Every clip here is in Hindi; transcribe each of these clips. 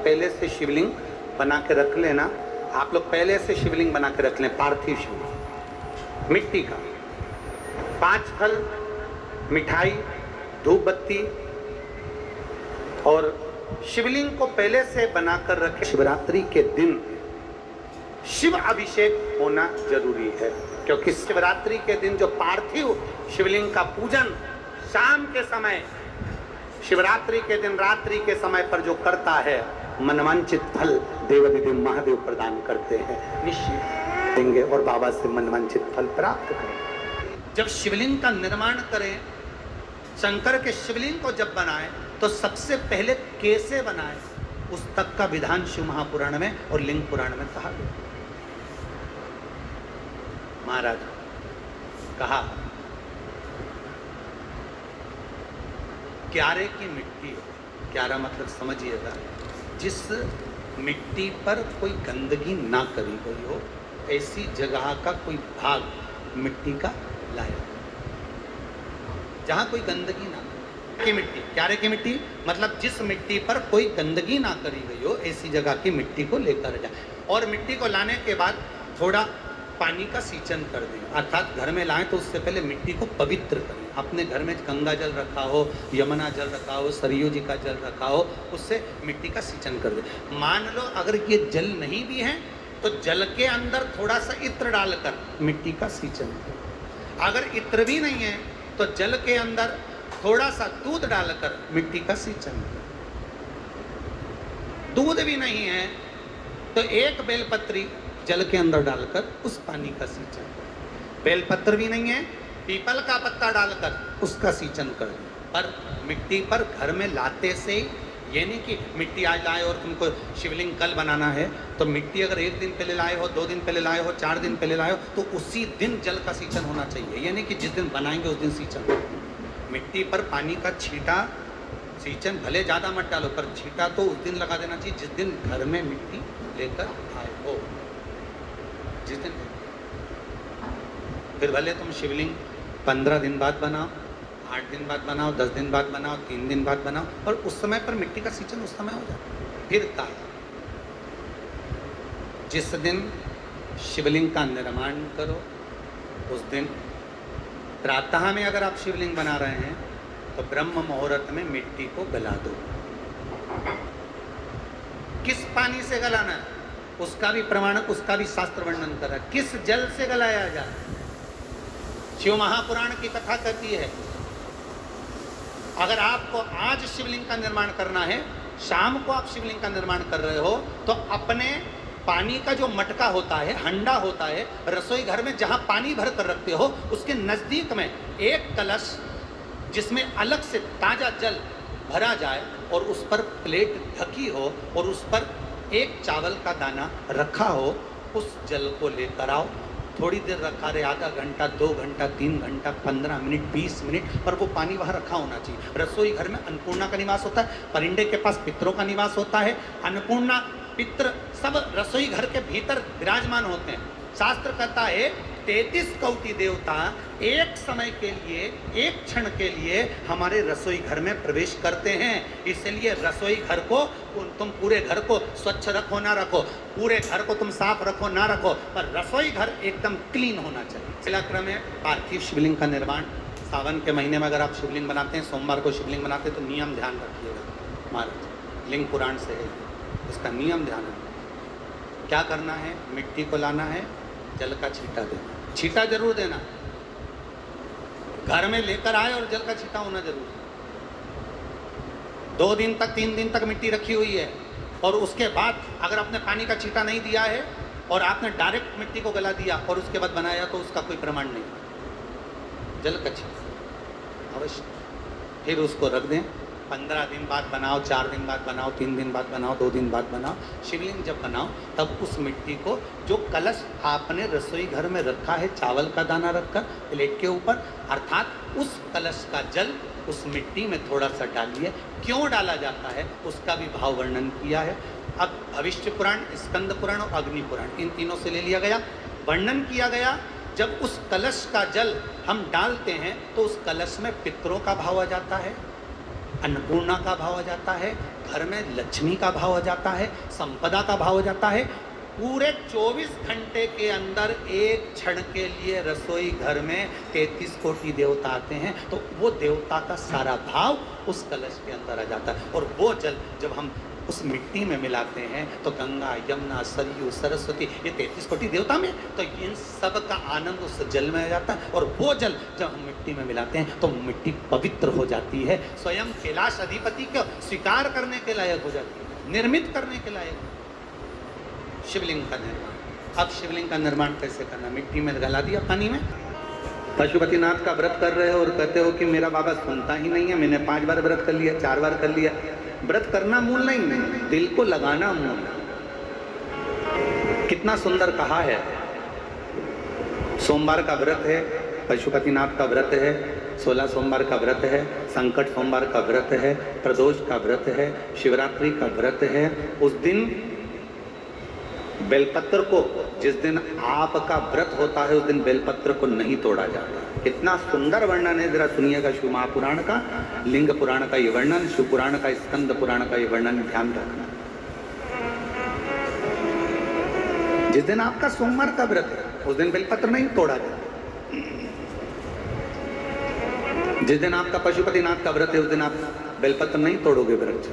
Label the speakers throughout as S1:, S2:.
S1: पहले से शिवलिंग बना के रख लेना। आप लोग पहले से शिवलिंग बना के रख लें, पार्थिव शिवलिंग मिट्टी का। 5 फल, मिठाई, धूप बत्ती और शिवलिंग को पहले से बनाकर रखें। शिवरात्रि के दिन शिव अभिषेक होना जरूरी है, क्योंकि शिवरात्रि के दिन जो पार्थिव शिवलिंग का पूजन शाम के समय, शिवरात्रि के दिन रात्रि के समय पर जो करता है, मनवांचित फल देवाधिदेव महादेव प्रदान करते हैं। निश्चित देंगे और बाबा से मनवांचित फल प्राप्त करें। जब शिवलिंग का निर्माण करें, शंकर के शिवलिंग को जब बनाए तो सबसे पहले कैसे बनाए, उस तक का विधान शिव महापुराण में और लिंग पुराण में कहा गया। महाराज कहा, क्यारे की मिट्टी हो, क्यारा मतलब समझिएगा, जिस मिट्टी पर कोई गंदगी ना करी गई हो, ऐसी जगह का कोई भाग मिट्टी का लाया, जहां कोई गंदगी ना की मिट्टी। क्यारे की मिट्टी मतलब जिस मिट्टी पर कोई गंदगी ना करी गई हो, ऐसी जगह की मिट्टी को लेकर जाए। और मिट्टी को लाने के बाद थोड़ा पानी का सींचन कर दें, अर्थात घर में लाएं तो उससे पहले मिट्टी को पवित्र करें। अपने घर में गंगा जल रखा हो, यमुना जल रखा हो, सरयू जी का जल रखा हो, उससे मिट्टी का सींचन कर दें। मान लो अगर ये जल नहीं भी है तो जल के अंदर थोड़ा सा इत्र डालकर मिट्टी का सींचन करें। अगर इत्र भी नहीं है तो जल के अंदर थोड़ा सा दूध डालकर मिट्टी का सींचन करें। दूध भी नहीं है तो एक बेलपत्री जल के अंदर डालकर उस पानी का सींचन करें। बेलपत्र भी नहीं है, पीपल का पत्ता डालकर उसका सींचन कर दें। पर मिट्टी पर घर में लाते से, ये नहीं कि मिट्टी आज लाए और तुमको शिवलिंग कल बनाना है, तो मिट्टी अगर 1 दिन पहले लाए हो, 2 दिन पहले लाए हो, 4 दिन पहले लाए हो, तो उसी दिन जल का सींचन होना चाहिए। ये नहीं कि जिस दिन बनाएंगे उस दिन सींचन। मिट्टी पर पानी का छींटा, सींचन भले ज़्यादा मत डालो, पर छींटा तो उस दिन लगा देना चाहिए जिस दिन घर में मिट्टी लेकर आए हो, जिस दिन। फिर भले तुम शिवलिंग 15 दिन बाद बनाओ, 8 दिन बाद बनाओ, 10 दिन बाद बनाओ, 3 दिन बाद बनाओ, और उस समय पर मिट्टी का सींचन उस समय हो जाए। फिर कहा, जिस दिन शिवलिंग का निर्माण करो उस दिन प्रातः में अगर आप शिवलिंग बना रहे हैं तो ब्रह्म मुहूर्त में मिट्टी को गला दो। किस पानी से गलाना है उसका भी प्रमाण, उसका भी शास्त्र वर्णन कर रहा है। किस जल से गलाया जाए, शिव महापुराण की कथा कहती है। अगर आपको आज शिवलिंग का निर्माण करना है, शाम को आप शिवलिंग का निर्माण कर रहे हो, तो अपने पानी का जो मटका होता है, हंडा होता है, रसोई घर में जहां पानी भर कर रखते हो, उसके नजदीक में एक कलश जिसमें अलग से ताजा जल भरा जाए और उस पर प्लेट ढकी हो और उस पर एक चावल का दाना रखा हो, उस जल को लेकर आओ। थोड़ी देर रखा रहे, आधा घंटा, 2 घंटा, 3 घंटा, 15 मिनट, 20 मिनट, पर वो पानी वहाँ रखा होना चाहिए। रसोई घर में अन्नपूर्णा का निवास होता है, परिंदे के पास पितरों का निवास होता है। अन्नपूर्णा, पित्र सब रसोई घर के भीतर विराजमान होते हैं। शास्त्र कहता है 33 कोटि देवता एक समय के लिए, एक क्षण के लिए हमारे रसोई घर में प्रवेश करते हैं। इसलिए रसोई घर को तुम पूरे घर को स्वच्छ रखो ना रखो, पूरे घर को तुम साफ रखो ना रखो, पर रसोई घर एकदम क्लीन होना चाहिए। पहला क्रम है पार्थिव शिवलिंग का निर्माण। सावन के महीने में अगर आप शिवलिंग बनाते हैं, सोमवार को शिवलिंग बनाते हैं, तो नियम ध्यान रखिएगा। महाराज लिंग पुराण से है, उसका नियम ध्यान रखिए। क्या करना है, मिट्टी को लाना है, जल का छींटा देना, छींटा जरूर देना। घर में लेकर आए और जल का छींटा होना जरूर है। 2 दिन तक, 3 दिन तक मिट्टी रखी हुई है और उसके बाद अगर आपने पानी का छींटा नहीं दिया है और आपने डायरेक्ट मिट्टी को गला दिया और उसके बाद बनाया, तो उसका कोई प्रमाण नहीं। जल का छींटा अवश्य। फिर उसको रख दें। 15 दिन बाद बनाओ, 4 दिन बाद बनाओ, 3 दिन बाद बनाओ, 2 दिन बाद बनाओ। शिवलिंग जब बनाओ तब उस मिट्टी को, जो कलश आपने रसोई घर में रखा है चावल का दाना रखकर प्लेट के ऊपर, अर्थात उस कलश का जल उस मिट्टी में थोड़ा सा डालिए। क्यों डाला जाता है उसका भी भाव वर्णन किया है। अब भविष्य पुराण, स्कंद पुराण और अग्नि पुराण, इन तीनों से ले लिया गया। वर्णन किया गया, जब उस कलश का जल हम डालते हैं तो उस कलश में पितरों का भाव आ जाता है, अन्नपूर्णा का भाव आ जाता है, घर में लक्ष्मी का भाव आ जाता है, संपदा का भाव आ जाता है। पूरे 24 घंटे के अंदर एक क्षण के लिए रसोई घर में 33 कोटि देवता आते हैं, तो वो देवता का सारा भाव उस कलश के अंदर आ जाता है। और वो जल जब हम उस मिट्टी में मिलाते हैं तो गंगा, यमुना, सरयू, सरस्वती, ये 33 कोटि देवता में, तो इन सब का आनंद उस जल में आ जाता है। और वो जल जब हम मिट्टी में मिलाते हैं तो मिट्टी पवित्र हो जाती है, स्वयं कैलाश अधिपति को स्वीकार करने के लायक हो जाती है, निर्मित करने के लायक। शिवलिंग का निर्माण। अब शिवलिंग का निर्माण कैसे करना? मिट्टी में गला दिया पानी में। पशुपतिनाथ का व्रत कर रहे हो और कहते हो कि मेरा बाबा सुनता ही नहीं है, मैंने 5 बार व्रत कर लिया, 4 बार कर लिया। व्रत करना मूल नहीं, दिल को लगाना मूल। कितना सुंदर कहा है। सोमवार का व्रत है, पशुपतिनाथ का व्रत है, 16 सोमवार का व्रत है, संकट सोमवार का व्रत है, प्रदोष का व्रत है, शिवरात्रि का व्रत है। उस दिन बेलपत्र को, जिस दिन आपका व्रत होता है उस दिन बेलपत्र को नहीं तोड़ा जाता। कितना सुंदर वर्णन है, जरा सुनिएगा शिव महापुराण का, लिंग पुराण का ये वर्णन, शिव पुराण का, स्कंद पुराण का ये वर्णन, ध्यान रखना। जिस दिन आपका सोमवार का व्रत है उस दिन बेलपत्र नहीं तोड़ा जाता। जिस दिन आपका पशुपतिनाथ का व्रत है उस दिन आप बेलपत्र नहीं तोड़ोगे वृक्ष।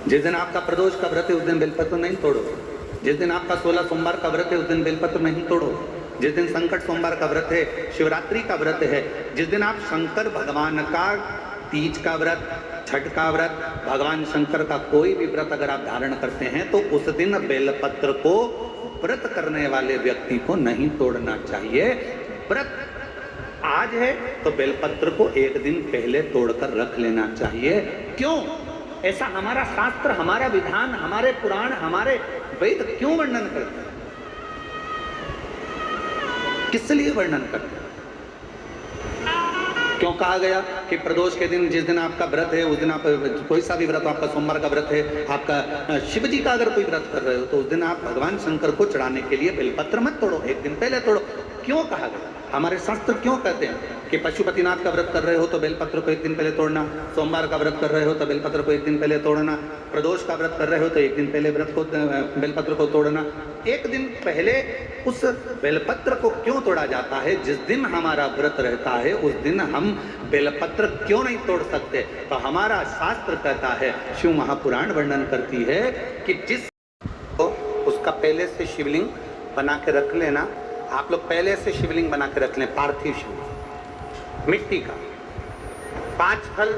S1: जिस दिन आपका प्रदोष का व्रत है उस दिन बेलपत्र नहीं तोड़ोगे। जिस दिन आपका 16 सोमवार का व्रत है उस दिन बेलपत्र नहीं तोड़ो। जिस दिन संकट सोमवार का व्रत है, शिवरात्रि का व्रत है, जिस दिन आप शंकर भगवान का तीज का व्रत, छठ का व्रत, भगवान शंकर का कोई भी व्रत अगर आप धारण करते हैं तो उस दिन बेलपत्र को व्रत करने वाले व्यक्ति को नहीं तोड़ना चाहिए। व्रत आज है तो बेलपत्र को एक दिन पहले तोड़कर रख लेना चाहिए। क्यों? ऐसा हमारा शास्त्र, हमारा विधान, हमारे पुराण, हमारे वेद क्यों वर्णन करते हैं? किस लिए वर्णन करते हैं? क्यों कहा गया कि प्रदोष के दिन, जिस दिन आपका व्रत है उस दिन आप कोई सा भी व्रत, आपका सोमवार का व्रत है, आपका शिव जी का अगर कोई व्रत कर रहे हो तो उस दिन आप भगवान शंकर को चढ़ाने के लिए बेलपत्र मत तोड़ो, एक दिन पहले तोड़ो। क्यों कहा गया? हमारे शास्त्र क्यों कहते हैं कि पशुपतिनाथ का व्रत कर रहे हो तो बेलपत्र को एक दिन पहले तोड़ना, सोमवार का व्रत कर रहे हो तो बेलपत्र को एक दिन पहले तोड़ना, प्रदोष का व्रत कर रहे हो तो एक दिन पहले व्रत को बेलपत्र को तोड़ना। एक दिन पहले उस बेलपत्र को क्यों तोड़ा जाता है? जिस दिन हमारा व्रत रहता है उस दिन हम बेलपत्र क्यों नहीं तोड़ सकते? तो हमारा शास्त्र कहता है, शिव महापुराण वर्णन करती है कि जिस उसका पहले से शिवलिंग बना के रख लेना। आप लोग पहले से शिवलिंग बना के रख लें, पार्थिव शिवलिंग मिट्टी का, 5 फल,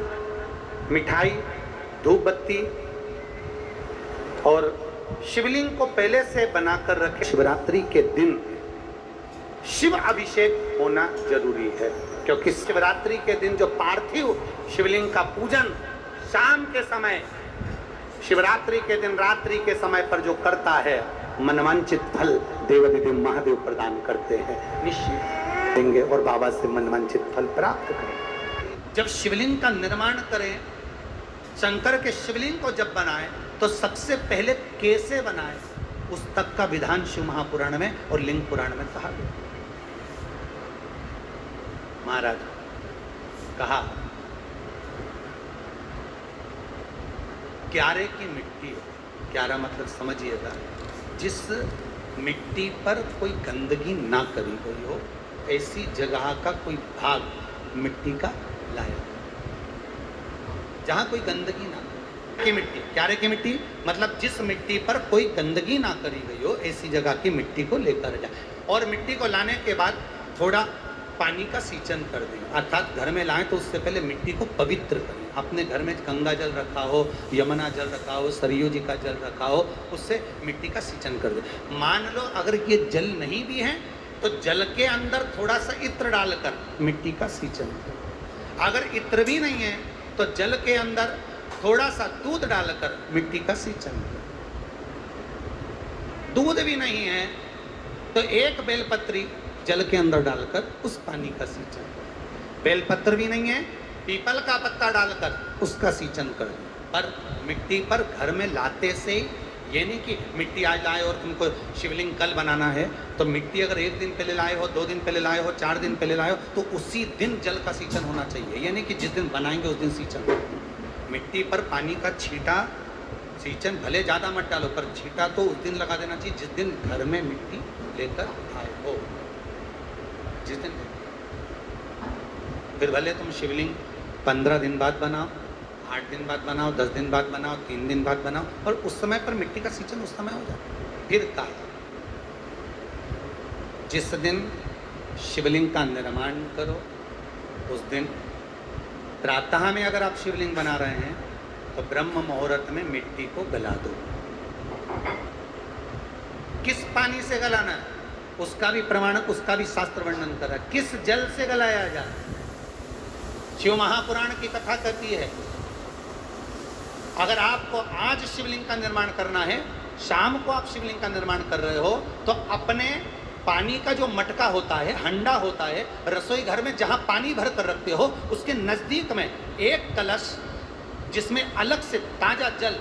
S1: मिठाई, धूप बत्ती, और शिवलिंग को पहले से बनाकर रखें। शिवरात्रि के दिन शिव अभिषेक होना जरूरी है, क्योंकि शिवरात्रि के दिन जो पार्थिव शिवलिंग का पूजन शाम के समय, शिवरात्रि के दिन रात्रि के समय पर जो करता है, मनवांचित फल देवाधिदेव महादेव प्रदान करते हैं। निश्चित देंगे और बाबा से मनवांचित फल प्राप्त करें। जब शिवलिंग का निर्माण करें, शंकर के शिवलिंग को जब बनाए तो सबसे पहले कैसे बनाए, उस तक का विधान शिव महापुराण में और लिंग पुराण में कहा गया। महाराज कहा, क्यारे की मिट्टी है, क्यारा मतलब समझिएगा, जिस मिट्टी पर कोई गंदगी ना करी गई हो, ऐसी जगह का कोई भाग मिट्टी का लाया, जहां कोई गंदगी ना की मिट्टी। क्यारे की मिट्टी मतलब जिस मिट्टी पर कोई गंदगी ना करी गई हो, ऐसी जगह की मिट्टी को लेकर जाए। और मिट्टी को लाने के बाद थोड़ा पानी का सींचन कर दें, अर्थात घर में लाएं तो उससे पहले मिट्टी को पवित्र करें। अपने घर में गंगा जल रखा हो, यमुना जल रखा हो, सरयू जी का जल रखा हो, उससे मिट्टी का सींचन कर दें। मान लो अगर ये जल नहीं भी है तो जल के अंदर थोड़ा सा इत्र डालकर मिट्टी का सींचन करें। अगर इत्र भी नहीं है तो जल के अंदर थोड़ा सा दूध डालकर मिट्टी का सींचन करें। दूध भी नहीं है तो एक बेलपत्री जल के अंदर डालकर उस पानी का सींचन करें। बेलपत्र भी नहीं है, पीपल का पत्ता डालकर उसका सींचन कर दें। पर मिट्टी पर घर में लाते से, ये नहीं कि मिट्टी आज लाए और तुमको शिवलिंग कल बनाना है, तो मिट्टी अगर 1 दिन पहले लाए हो, 2 दिन पहले लाए हो, 4 दिन पहले लाए हो, तो उसी दिन जल का सींचन होना चाहिए। ये नहीं कि जिस दिन बनाएंगे उस दिन सींचन। मिट्टी पर पानी का छींटा सींचन भले ज़्यादा मत डालो, पर छींटा तो उस दिन लगा देना चाहिए जिस दिन घर में मिट्टी लेकर आए हो। जिस दिन फिर भले तुम शिवलिंग 15 दिन बाद बनाओ, 8 दिन बाद बनाओ, 10 दिन बाद बनाओ, 3 दिन बाद बनाओ, और उस समय पर मिट्टी का सींचन उस समय हो जाए। फिर कहा जिस दिन शिवलिंग का निर्माण करो उस दिन प्रातः में अगर आप शिवलिंग बना रहे हैं तो ब्रह्म मुहूर्त में मिट्टी को गला दो। किस पानी से गलाना है उसका भी प्रमाण, उसका भी शास्त्र वर्णन कर रहा है। किस जल से गलाया जाए, शिव महापुराण की कथा कहती है अगर आपको आज शिवलिंग का निर्माण करना है, शाम को आप शिवलिंग का निर्माण कर रहे हो, तो अपने पानी का जो मटका होता है, हंडा होता है, रसोई घर में जहां पानी भर कर रखते हो उसके नजदीक में एक कलश जिसमें अलग से ताजा जल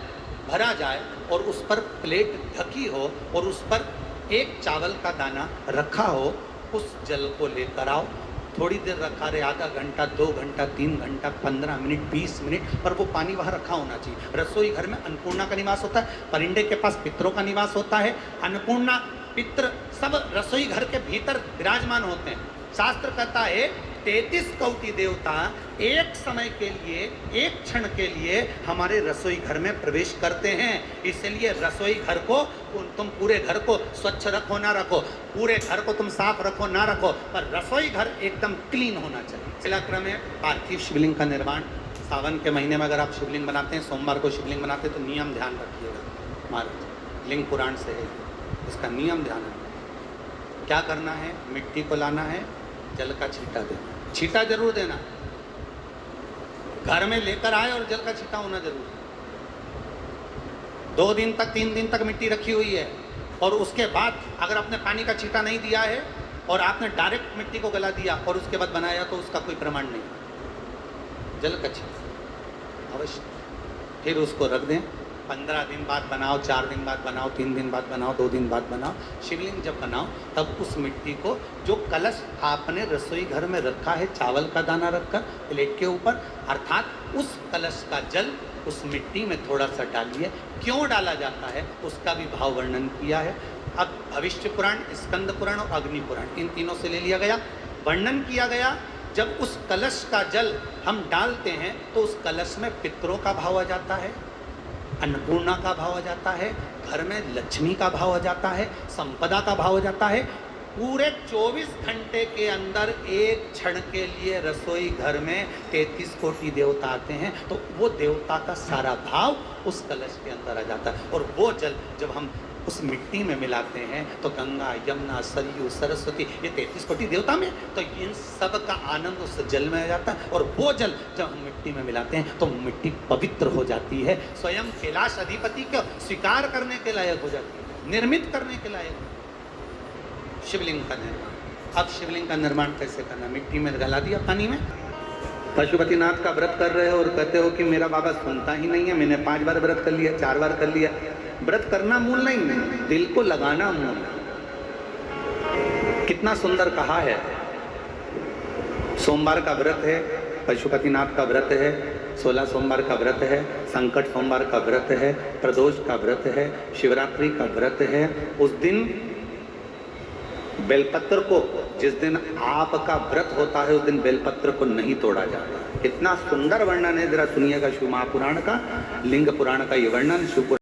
S1: भरा जाए और उस पर प्लेट ढकी हो और उस पर एक चावल का दाना रखा हो, उस जल को लेकर आओ। थोड़ी देर रखा रहे, आधा घंटा, 2 घंटा, 3 घंटा, 15 मिनट, 20 मिनट, पर वो पानी वहाँ रखा होना चाहिए। रसोई घर में अन्नपूर्णा का निवास होता है, परिंदे के पास पितरों का निवास होता है। अन्नपूर्णा, पित्र सब रसोई घर के भीतर विराजमान होते हैं। शास्त्र कहता है 33 कोटि देवता एक समय के लिए, एक क्षण के लिए हमारे रसोई घर में प्रवेश करते हैं। इसलिए रसोई घर को तुम पूरे घर को स्वच्छ रखो ना रखो, पूरे घर को तुम साफ रखो ना रखो, पर रसोई घर एकदम क्लीन होना चाहिए। शिलाक्रम में पार्थिव शिवलिंग का निर्माण सावन के महीने में अगर आप शिवलिंग बनाते हैं, सोमवार को शिवलिंग बनाते हैं, तो नियम ध्यान रखिएगा। महाराज लिंग पुराण से है, इसका नियम ध्यान रखना। क्या करना है, मिट्टी को लाना है, जल का छींटा देना, छींटा जरूर देना, घर में लेकर आए और जल का छींटा होना जरूर है। 2 दिन तक, 3 दिन तक मिट्टी रखी हुई है और उसके बाद अगर आपने पानी का छींटा नहीं दिया है और आपने डायरेक्ट मिट्टी को गला दिया और उसके बाद बनाया, तो उसका कोई प्रमाण नहीं। जल का छींटा अवश्य, फिर उसको रख दें। 15 दिन बाद बनाओ, 4 दिन बाद बनाओ, 3 दिन बाद बनाओ, 2 दिन बाद बनाओ। शिवलिंग जब बनाओ तब उस मिट्टी को, जो कलश आपने रसोई घर में रखा है चावल का दाना रखकर प्लेट के ऊपर, अर्थात उस कलश का जल उस मिट्टी में थोड़ा सा डालिए। क्यों डाला जाता है उसका भी भाव वर्णन किया है। अब भविष्य पुराण, स्कंद पुराण और अग्नि पुराण, इन तीनों से ले लिया गया। वर्णन किया गया जब उस कलश का जल हम डालते हैं तो उस कलश में पितरों का भाव आ जाता है, अन्नपूर्णा का भाव आ जाता है, घर में लक्ष्मी का भाव आ जाता है, संपदा का भाव आ जाता है। पूरे 24 घंटे के अंदर एक क्षण के लिए रसोई घर में 33 कोटि देवता आते हैं, तो वो देवता का सारा भाव उस कलश के अंदर आ जाता है। और वो जल जब हम उस मिट्टी में मिलाते हैं तो गंगा, यमुना, सरयू, सरस्वती, ये 33 कोटि देवता में, तो इन सब का आनंद उस जल में आ जाता है। और वो जल जब हम मिट्टी में मिलाते हैं तो मिट्टी पवित्र हो जाती है, स्वयं कैलाश अधिपति को स्वीकार करने के लायक हो जाती है, निर्मित करने के लायक। शिवलिंग का निर्माण। अब शिवलिंग का निर्माण कैसे करना, मिट्टी में गला दिया पानी में। पशुपतिनाथ का व्रत कर रहे हो और कहते हो कि मेरा बाबा सुनता ही नहीं है, मैंने 5 बार व्रत कर लिया, 4 बार कर लिया। व्रत करना मूल नहीं, दिल को लगाना मूल। कितना सुंदर कहा है। सोमवार का व्रत है, पशुपतिनाथ का व्रत है, 16 सोमवार का व्रत है, संकट सोमवार का व्रत है, प्रदोष का व्रत है, शिवरात्रि का व्रत है। उस दिन बेलपत्र को, जिस दिन आपका व्रत होता है उस दिन बेलपत्र को नहीं तोड़ा जाता। इतना सुंदर वर्णन है, जरा सुनिएगा शिव महापुराण का, लिंग पुराण का ये वर्णन। शिव